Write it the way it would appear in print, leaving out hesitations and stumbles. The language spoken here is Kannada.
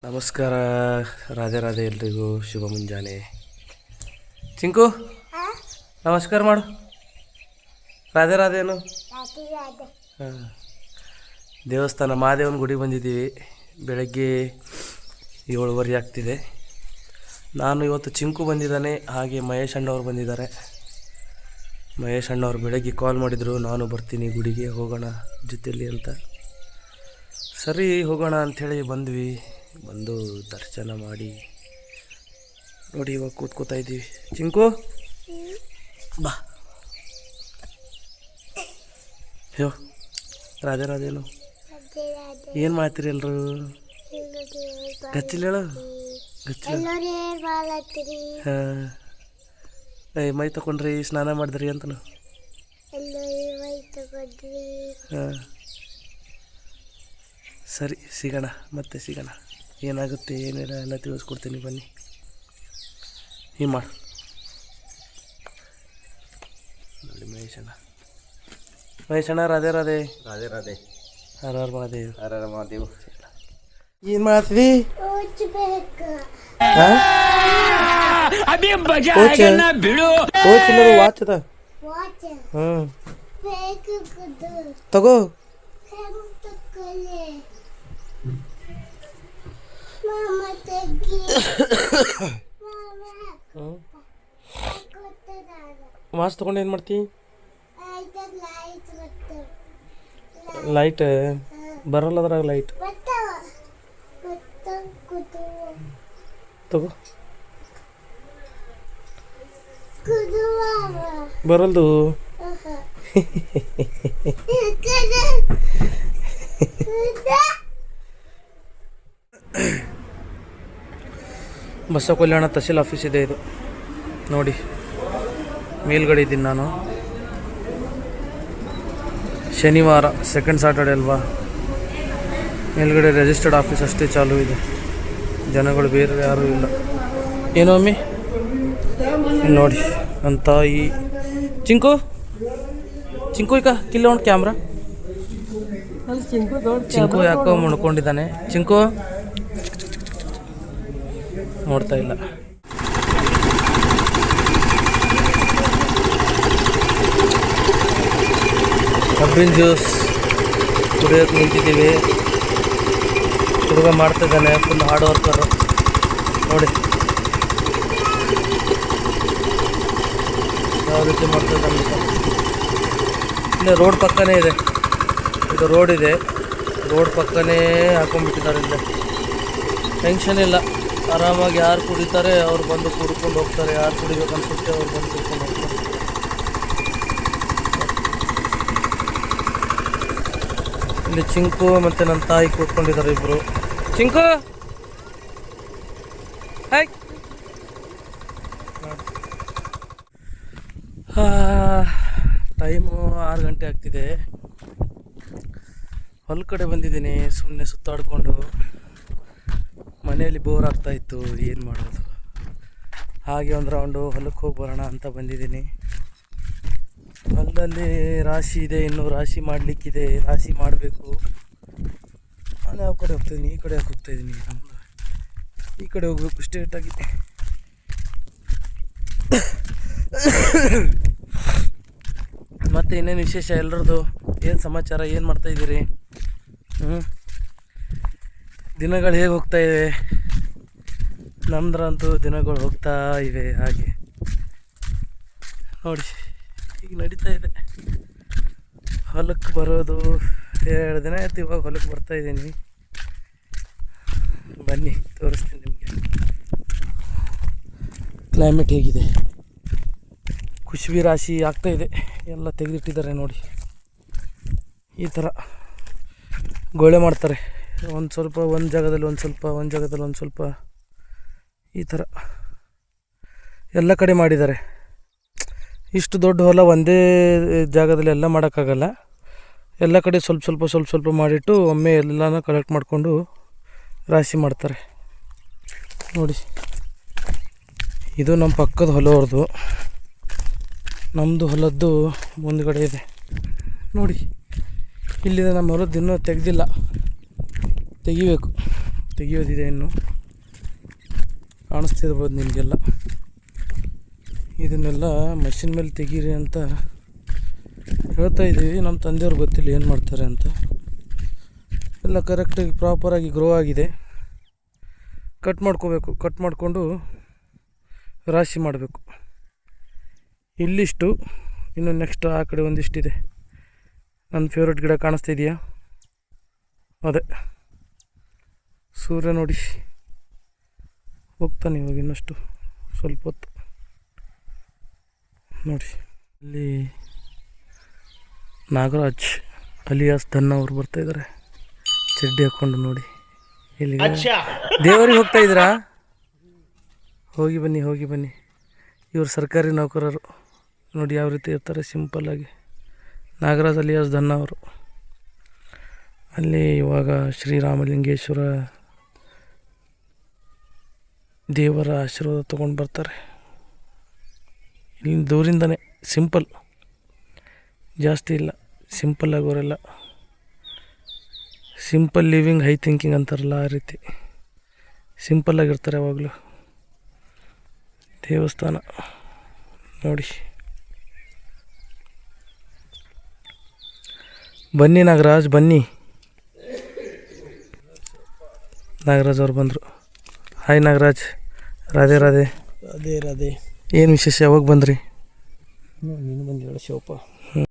ನಮಸ್ಕಾರ, ರಾಧೆ ರಾಧೆ ಎಲ್ರಿಗೂ ಶುಭ ಮುಂಜಾನೆ. ಚಿಂಕು ನಮಸ್ಕಾರ ಮಾಡು. ರಾಧೆ ರಾಧೇನು. ಹಾಂ, ದೇವಸ್ಥಾನ ಮಹಾದೇವನ ಗುಡಿ ಬಂದಿದ್ದೀವಿ. ಬೆಳಗ್ಗೆ 7:15 ಆಗ್ತಿದೆ. ನಾನು ಇವತ್ತು ಚಿಂಕು ಬಂದಿದ್ದಾನೆ, ಹಾಗೆ ಮಹೇಶ್ ಅಣ್ಣವ್ರು ಬಂದಿದ್ದಾರೆ. ಮಹೇಶ್ ಅಣ್ಣವ್ರು ಬೆಳಗ್ಗೆ ಕಾಲ್ ಮಾಡಿದರು, ನಾನು ಬರ್ತೀನಿ ಗುಡಿಗೆ, ಹೋಗೋಣ ಜೊತೆಯಲ್ಲಿ ಅಂತ. ಸರಿ ಹೋಗೋಣ ಅಂಥೇಳಿ ಬಂದ್ವಿ. ಬಂದು ದರ್ಶನ ಮಾಡಿ ನೋಡಿ ಇವಾಗ ಕೂತ್ಕೋತಾ ಇದ್ದೀವಿ. ಚಿಂಕು ಬಾ. ಹೋ ರಾಧೆ ರಾಧೇನು. ಏನು ಮಾಡ್ತೀರಿ ಎಲ್ರು? ಗಚ್ಚಿಲ್ಲ ಹೇಳು, ಗಚ್ಚಿಲ್ಲ. ಹಾಂ, ಮೈ ತಗೊಂಡ್ರಿ, ಸ್ನಾನ ಮಾಡಿದ್ರಿ ಅಂತನು. ಹಾಂ, ಸರಿ ಸಿಗೋಣ, ಮತ್ತೆ ಸಿಗೋಣ. ಏನಾಗುತ್ತೆ ಏನಿಲ್ಲ ಎಲ್ಲ ತಿಳಿಸ್ಕೊಡ್ತೀನಿ, ಬನ್ನಿ. ಹೀಗೆ ಮಾಡು ನೋಡಿ. ಮಹೇಶಣ್ಣ ರಾಧೆ ರಾಧೆ. ರಾಧೆ ರಾಧೆ. ಹರ ಹರ ಮಹಾದೇವ್. ಹರ ಹರ ಮಹಾದೇವ್. ಏನು ಮಾಡ್ತೀವಿ? ವಾಚ್ ಅದ. ಹ್ಞೂ ತಗೋ. ವಾಚ್ ತಗೊಂಡು ಏನು ಮಾಡ್ತಿ? ಲೈಟ್ ಬರಲ್ಲ ಅದ್ರಾಗ. ಲೈಟ್ ತಗೋ. ಬರಲ್ದು. ಬಸವ ಕಲ್ಯಾಣ ತಹಸೀಲ್ ಆಫೀಸ್ ಇದೆ ಇದು ನೋಡಿ. ಮೇಲ್ಗಡೆ ಇದ್ದೀನಿ ನಾನು. ಶನಿವಾರ ಸೆಕೆಂಡ್ ಸ್ಯಾಟರ್ಡೆ ಅಲ್ವಾ, ಮೇಲ್ಗಡೆ ರಿಜಿಸ್ಟರ್ಡ್ ಆಫೀಸ್ ಅಷ್ಟೇ ಚಾಲೂ ಇದೆ, ಜನಗಳು ಬೇರೆ ಯಾರೂ ಇಲ್ಲ. ಏನೋ ಅಮ್ಮಿ ನೋಡಿ ನನ್ನ ತಾಯಿ. ಚಿಂಕು ಚಿಂಕು ಈಗ ಕಿಲ್ಲ ಒಂದು ಕ್ಯಾಮ್ರಾ. ಚಿಂಕು ಯಾಕೋ ಮುಣ್ಕೊಂಡಿದ್ದಾನೆ. ಚಿಂಕು ನೋಡ್ತಾ ಇಲ್ಲ. ಕಬ್ಬಿನ ಜ್ಯೂಸ್ ಕುಡಿಯೋಕೆ ನಿಂತಿದ್ದೀವಿ. ಹುಡುಗ ಮಾಡ್ತಿದ್ದಾನೆ, ಫುಲ್ ಹಾರ್ಡ್ ವರ್ಕರು ನೋಡಿ ಯಾವ ರೀತಿ ಮಾಡ್ತಿದ್ದಾನೆ. ಇಲ್ಲೇ ರೋಡ್ ಪಕ್ಕನೇ ಇದೆ, ಇದು ರೋಡ್ ಇದೆ, ರೋಡ್ ಪಕ್ಕನೇ ಹಾಕೊಂಡ್ಬಿಟ್ಟಿದ್ದಾರೆ. ಇಲ್ಲೇ ಟೆನ್ಷನ್ ಇಲ್ಲ, ಆರಾಮಾಗಿ ಯಾರು ಕುಡಿತಾರೆ ಅವ್ರು ಬಂದು ಕುಡ್ಕೊಂಡು ಹೋಗ್ತಾರೆ, ಯಾರು ಕುಡಿಬೇಕು ಅನ್ಸುತ್ತೆ ಅವ್ರು ಬಂದು ಕುಡ್ಕೊಂಡು ಹೋಗ್ತಾರೆ. ಇಲ್ಲಿ ಚಿಂಕು ಮತ್ತು ನನ್ನ ತಾಯಿ ಕೂತ್ಕೊಂಡಿದ್ದಾರೆ ಇಬ್ಬರು. ಚಿಂಕು ಹಾಯ್. ಟೈಮು 6 ಗಂಟೆ ಆಗ್ತಿದೆ. ಹೊಲ ಕಡೆ ಬಂದಿದ್ದೀನಿ, ಸುಮ್ಮನೆ ಸುತ್ತಾಡಿಕೊಂಡು. ಮನೆಯಲ್ಲಿ ಬೋರ್ ಆಗ್ತಾಯಿತ್ತು, ಏನು ಮಾಡೋದು. ಹಾಗೆ ಒಂದು ರೌಂಡು ಹೊಲಕ್ಕೆ ಹೋಗಿ ಬರೋಣ ಅಂತ ಬಂದಿದ್ದೀನಿ. ಹೊಲದಲ್ಲಿ ರಾಶಿ ಇದೆ, ಇನ್ನೂ ರಾಶಿ ಮಾಡಲಿಕ್ಕಿದೆ, ರಾಶಿ ಮಾಡಬೇಕು. ನಾನು ಯಾವ ಕಡೆ ಹೋಗ್ತಾಯಿದ್ದೀನಿ? ಈ ಕಡೆ ಯಾಕೆ ಹೋಗ್ತಾಯಿದ್ದೀನಿ? ನಮ್ಮದು ಈ ಕಡೆ ಹೋಗ್ಬೇಕು ಸ್ಟ್ರೇಟಾಗಿ. ಮತ್ತು ಇನ್ನೇನು ವಿಶೇಷ ಎಲ್ಲರದ್ದು? ಏನು ಸಮಾಚಾರ? ಏನು ಮಾಡ್ತಾಯಿದ್ದೀರಿ? ದಿನಗಳು ಹೇಗೆ ಹೋಗ್ತಾ ಇವೆ? ನಮ್ದ್ರಂತೂ ದಿನಗಳು ಹೋಗ್ತಾ ಇವೆ ಹಾಗೆ ನೋಡಿ. ಈಗ ನಡೀತಾ ಇದೆ ಹೊಲಕ್ಕೆ ಬರೋದು. 2 ದಿನ ಆಯ್ತು ಇವಾಗ ಹೊಲಕ್ಕೆ ಬರ್ತಾಯಿದ್ದೀನಿ. ಬನ್ನಿ ತೋರಿಸ್ತೀನಿ ನಿಮಗೆ ಕ್ಲೈಮೇಟ್ ಹೇಗಿದೆ. ಕುಶಬಿ ರಾಶಿ ಆಗ್ತಾಯಿದೆ, ಎಲ್ಲ ತೆಗೆದಿಟ್ಟಿದ್ದಾರೆ ನೋಡಿ. ಈ ಥರ ಗೋಳೆ ಮಾಡ್ತಾರೆ, ಒಂದು ಸ್ವಲ್ಪ ಒಂದು ಜಾಗದಲ್ಲಿ ಒಂದು ಸ್ವಲ್ಪ, ಒಂದು ಜಾಗದಲ್ಲಿ ಒಂದು ಸ್ವಲ್ಪ, ಈ ಥರ ಎಲ್ಲ ಕಡೆ ಮಾಡಿದ್ದಾರೆ. ಇಷ್ಟು ದೊಡ್ಡ ಹೊಲ ಒಂದೇ ಜಾಗದಲ್ಲಿ ಎಲ್ಲ ಮಾಡೋಕ್ಕಾಗಲ್ಲ. ಎಲ್ಲ ಕಡೆ ಸ್ವಲ್ಪ ಸ್ವಲ್ಪ ಸ್ವಲ್ಪ ಸ್ವಲ್ಪ ಮಾಡಿಟ್ಟು ಒಮ್ಮೆ ಎಲ್ಲನೂ ಕಲೆಕ್ಟ್ ಮಾಡಿಕೊಂಡು ರಾಶಿ ಮಾಡ್ತಾರೆ ನೋಡಿ. ಇದು ನಮ್ಮ ಪಕ್ಕದ ಹೊಲವ್ರದ್ದು, ನಮ್ಮದು ಹೊಲದ್ದು ಮುಂದುಗಡೆ ಇದೆ ನೋಡಿ. ಇಲ್ಲಿದೆ ನಮ್ಮ ಹೊಲದ್ದು, ಇನ್ನೂ ತೆಗೆದಿಲ್ಲ, ತೆಗಿಬೇಕು. ತೆಗಿಯೋದಿದೆ ಇನ್ನು, ಕಾಣಿಸ್ತಿರ್ಬೋದು ನಿಮಗೆಲ್ಲ. ಇದನ್ನೆಲ್ಲ ಮಷಿನ್ ಮೇಲೆ ತೆಗೀರಿ ಅಂತ ಹೇಳ್ತಾ ಇದ್ದೀವಿ. ನಮ್ಮ ತಂದೆಯವ್ರು ಗೊತ್ತಿಲ್ಲ ಏನು ಮಾಡ್ತಾರೆ ಅಂತ. ಎಲ್ಲ ಕರೆಕ್ಟಾಗಿ ಪ್ರಾಪರಾಗಿ ಗ್ರೋ ಆಗಿದೆ. ಕಟ್ ಮಾಡ್ಕೋಬೇಕು, ಕಟ್ ಮಾಡಿಕೊಂಡು ರಾಶಿ ಮಾಡಬೇಕು. ಇಲ್ಲಿಷ್ಟು, ಇನ್ನು ನೆಕ್ಸ್ಟ್ ಆ ಕಡೆ ಒಂದಿಷ್ಟಿದೆ. ನನ್ನ ಫೇವ್ರೆಟ್ ಗಿಡ ಕಾಣಿಸ್ತಿದೆಯಾ, ಅದೇ ಸೂರ್ಯ ನೋಡಿ ಹೋಗ್ತಾನೆ ಇವಾಗ ಇನ್ನಷ್ಟು ಸ್ವಲ್ಪ ಹೊತ್ತು ನೋಡಿ. ಇಲ್ಲಿ ನಾಗರಾಜ್ ಅಲಿಯಾಸ್ ಧನ್ನ ಅವ್ರು ಬರ್ತಾಯಿದ್ದಾರೆ ಚಡ್ಡಿ ಹಾಕ್ಕೊಂಡು ನೋಡಿ. ಇಲ್ಲಿ ದೇವರಿಗೆ ಹೋಗ್ತಾ ಇದ್ದೀರಾ? ಹೋಗಿ ಬನ್ನಿ, ಹೋಗಿ ಬನ್ನಿ. ಇವರು ಸರ್ಕಾರಿ ನೌಕರರು ನೋಡಿ ಯಾವ ರೀತಿ ಇರ್ತಾರೆ ಸಿಂಪಲ್ಲಾಗಿ. ನಾಗರಾಜ್ ಅಲಿಯಾಸ್ ಧನ್ನ ಅವರು ಅಲ್ಲಿ ಇವಾಗ ಶ್ರೀರಾಮಲಿಂಗೇಶ್ವರ ದೇವರ ಆಶೀರ್ವಾದ ತೊಗೊಂಡು ಬರ್ತಾರೆ. ಇಲ್ಲಿ ದೂರಿಂದನೇ ಸಿಂಪಲ್, ಜಾಸ್ತಿ ಇಲ್ಲ, ಸಿಂಪಲ್ ಆಗೋರೆಲ್ಲ. ಸಿಂಪಲ್ ಲಿವಿಂಗ್ ಹೈ ಥಿಂಕಿಂಗ್ ಅಂತಾರಲ್ಲ ಆ ರೀತಿ ಸಿಂಪಲ್ಲಾಗಿರ್ತಾರೆ ಯಾವಾಗಲೂ. ದೇವಸ್ಥಾನ ನೋಡಿ. ಬನ್ನಿ ನಾಗರಾಜ್, ಬನ್ನಿ. ನಾಗರಾಜ್ ಅವ್ರು ಬಂದರು. ಹಾಯ್ ನಾಗರಾಜ್. ರಾಧೆ ರಾಧೆ. ರಾಧೆ ರಾಧೆ. ಏನು ವಿಶೇಷ, ಯಾವಾಗ ಬಂದ್ರಿ? ನೀನು ಬಂದು ಹೇಳು ಶಿವಪ್ಪ.